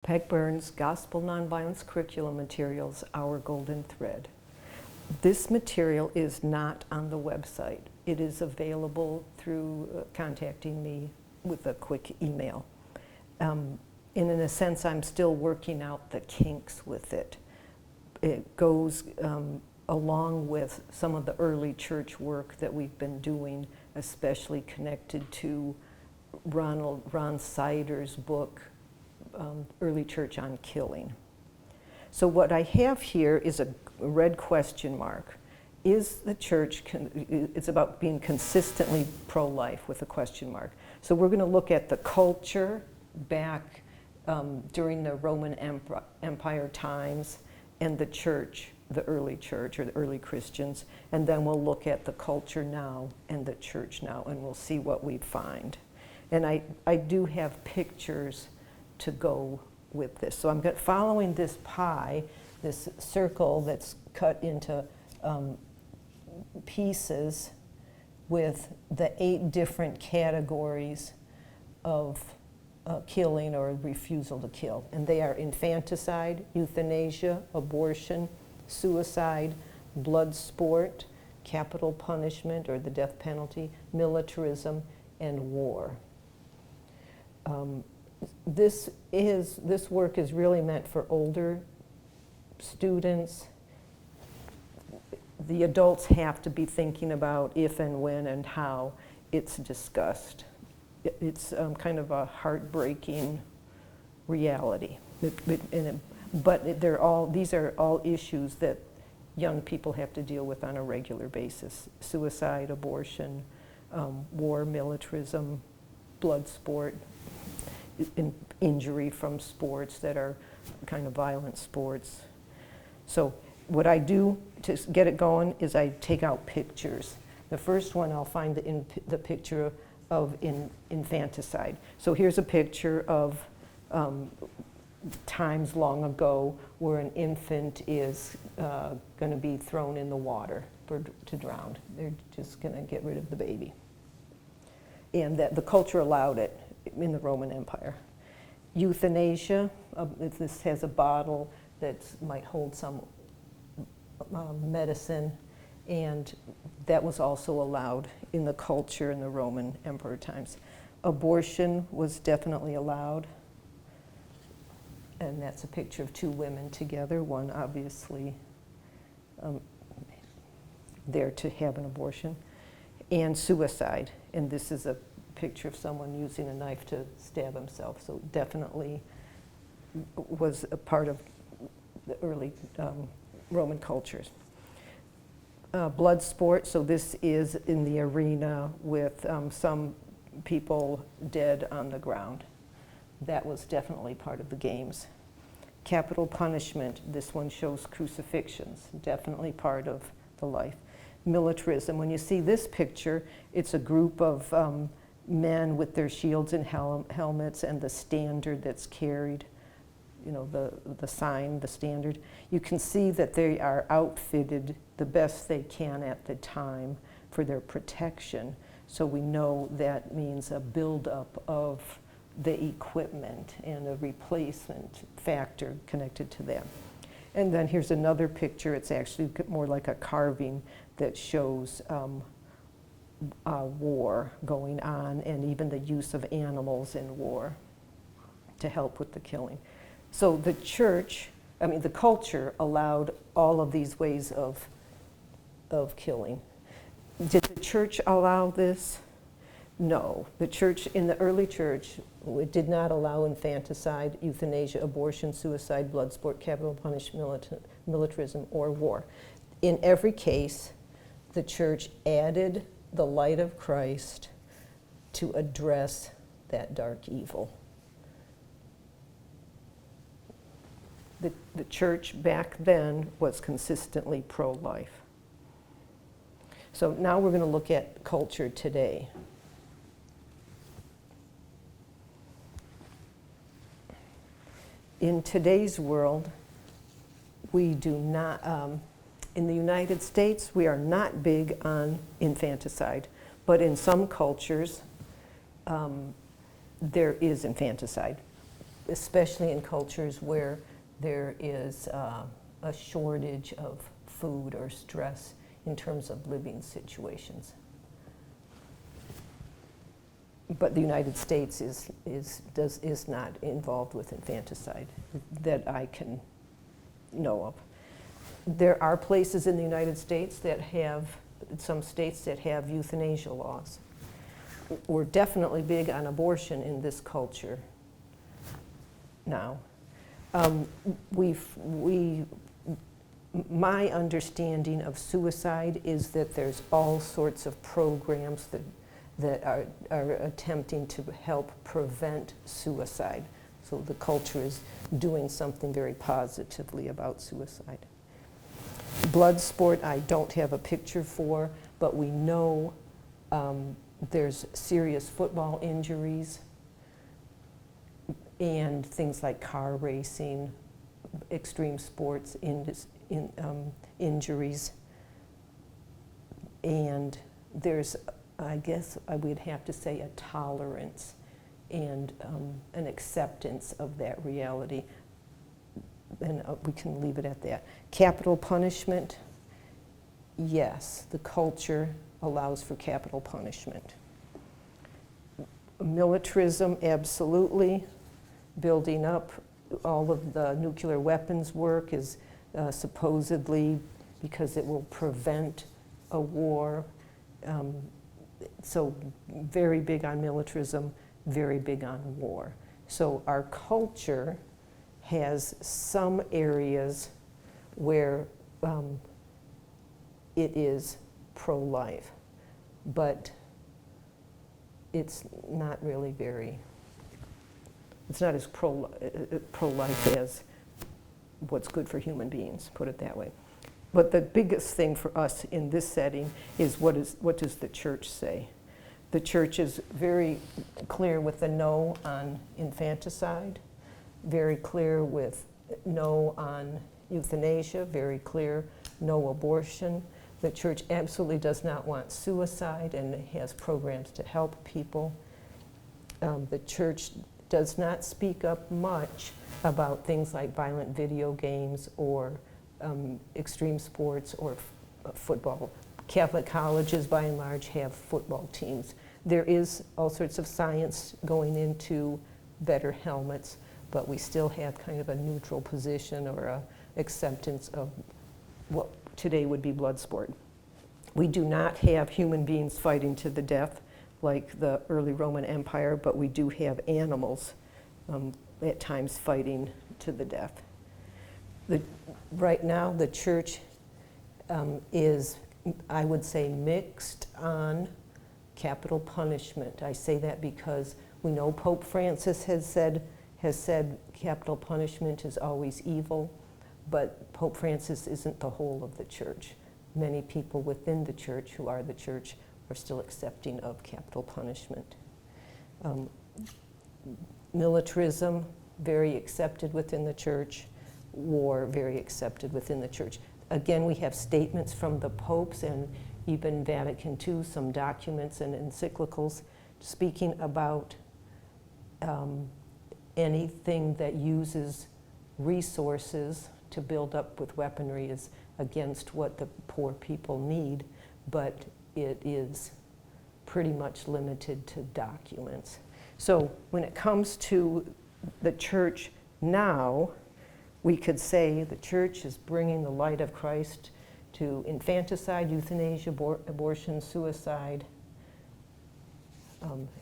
Peg Burns, Gospel Nonviolence Curriculum Materials, Our Golden Thread. This material is not on the website. It is available through contacting me with a quick email. In a sense, I'm still working out the kinks with it. It goes along with some of the early church work that we've been doing, especially connected to Ron Sider's book, Early Church on Killing. So what I have here is a red question mark. Is the church, it's about being consistently pro-life with a question mark. So we're going to look at the culture back during the Roman Empire times and the church, the early church or the early Christians, and then we'll look at the culture now and the church now, and we'll see what we find. And I do have pictures to go with this. So I'm following this pie, this circle that's cut into pieces with the 8 different categories of killing or refusal to kill. And they are infanticide, euthanasia, abortion, suicide, blood sport, capital punishment or the death penalty, militarism, and war. This work is really meant for older students. The adults have to be thinking about if and when and how it's discussed. It's kind of a heartbreaking reality. But these are all issues that young people have to deal with on a regular basis. Suicide, abortion, war, militarism, blood sport, injury from sports that are kind of violent sports. So what I do to get it going is I take out pictures. The first one I'll find the picture of infanticide. So here's a picture of times long ago where an infant is going to be thrown in the water to drown. They're just going to get rid of the baby. And that the culture allowed it in the Roman Empire. Euthanasia, this has a bottle that might hold some medicine, and that was also allowed in the culture in the Roman Emperor times. Abortion was definitely allowed, and that's a picture of 2 women together, one obviously there to have an abortion, and suicide, and this is a picture of someone using a knife to stab himself, so definitely was a part of the early Roman cultures. Blood sport, so this is in the arena with some people dead on the ground. That was definitely part of the games. Capital punishment, this one shows crucifixions, definitely part of the life. Militarism, when you see this picture, it's a group of men with their shields and helmets and the standard that's carried, you know, the sign, the standard. You can see that they are outfitted the best they can at the time for their protection. So we know that means a buildup of the equipment and a replacement factor connected to them. And then here's another picture. It's actually more like a carving that shows war going on and even the use of animals in war to help with the killing. So the church, the culture allowed all of these ways of killing. Did the church allow this? No. The church, in the early church, it did not allow infanticide, euthanasia, abortion, suicide, blood sport, capital punishment, militarism, or war. In every case, the church added the light of Christ to address that dark evil. The church back then was consistently pro-life. So now we're going to look at culture today. In today's world, we do not, in the United States, we are not big on infanticide, but in some cultures, there is infanticide. especially in cultures where there is a shortage of food or stress in terms of living situations. But the United States is not involved with infanticide that I can know of. There are places in the United States that have, some states that have euthanasia laws. We're definitely big on abortion in this culture now. My understanding of suicide is that there's all sorts of programs that are attempting to help prevent suicide. So the culture is doing something very positively about suicide. Blood sport, I don't have a picture for, but we know there's serious football injuries and things like car racing, extreme sports injuries. And there's, I guess I would have to say, a tolerance and an acceptance of that reality. And we can leave it at that. Capital punishment, yes, the culture allows for capital punishment. Militarism, absolutely. Building up all of the nuclear weapons work is supposedly because it will prevent a war. So very big on militarism, very big on war. So our culture has some areas where it is pro-life, but it's not really it's not as pro-life as what's good for human beings, put it that way. But the biggest thing for us in this setting is what does the church say? The church is very clear with the no on infanticide, very clear with no on euthanasia, very clear no abortion. The church absolutely does not want suicide and has programs to help people. The church does not speak up much about things like violent video games or extreme sports or football. Catholic colleges, by and large, have football teams. There is all sorts of science going into better helmets, but we still have kind of a neutral position or a acceptance of what today would be blood sport. We do not have human beings fighting to the death like the early Roman Empire, but we do have animals at times fighting to the death. Right now, the church is, I would say, mixed on capital punishment. I say that because we know Pope Francis has said capital punishment is always evil, but Pope Francis isn't the whole of the church. Many people within the church who are the church are still accepting of capital punishment. Militarism, very accepted within the church. War, very accepted within the church. Again, we have statements from the popes and even Vatican II, some documents and encyclicals speaking about anything that uses resources to build up with weaponry is against what the poor people need, but it is pretty much limited to documents. So when it comes to the church now, we could say the church is bringing the light of Christ to infanticide, euthanasia, abortion, suicide,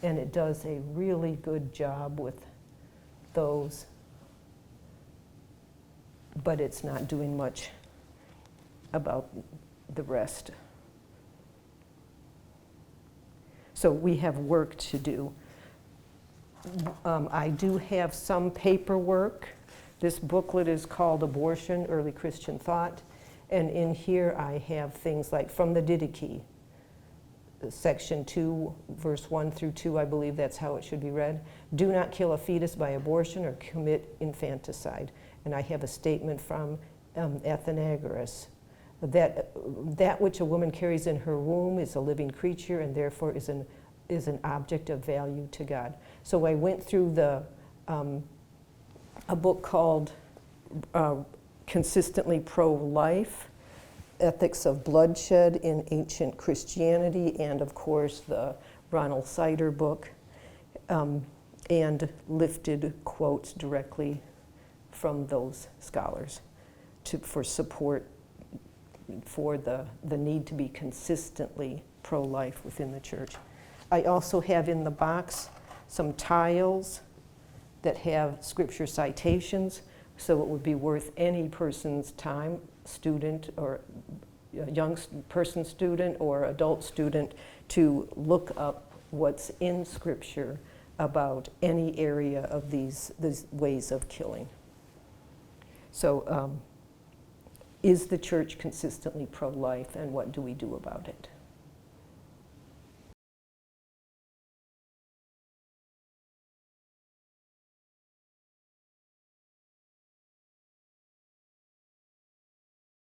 and it does a really good job with those, but it's not doing much about the rest. So we have work to do. I do have some paperwork. This booklet is called Abortion, Early Christian Thought, and in here I have things like from the Didache, section 2, verse 1 through 2, I believe that's how it should be read. Do not kill a fetus by abortion or commit infanticide. And I have a statement from Athenagoras, that which a woman carries in her womb is a living creature and therefore is an object of value to God. So I went through the a book called Consistently Pro-Life, Ethics of Bloodshed in Ancient Christianity, and of course the Ronald book, and lifted quotes directly from those scholars for support for the need to be consistently pro-life within the church. I also have in the box some tiles that have scripture citations, so it would be worth any person's time, student or young person student or adult student, to look up what's in scripture about any area of these ways of killing. So is the church consistently pro-life, and what do we do about it?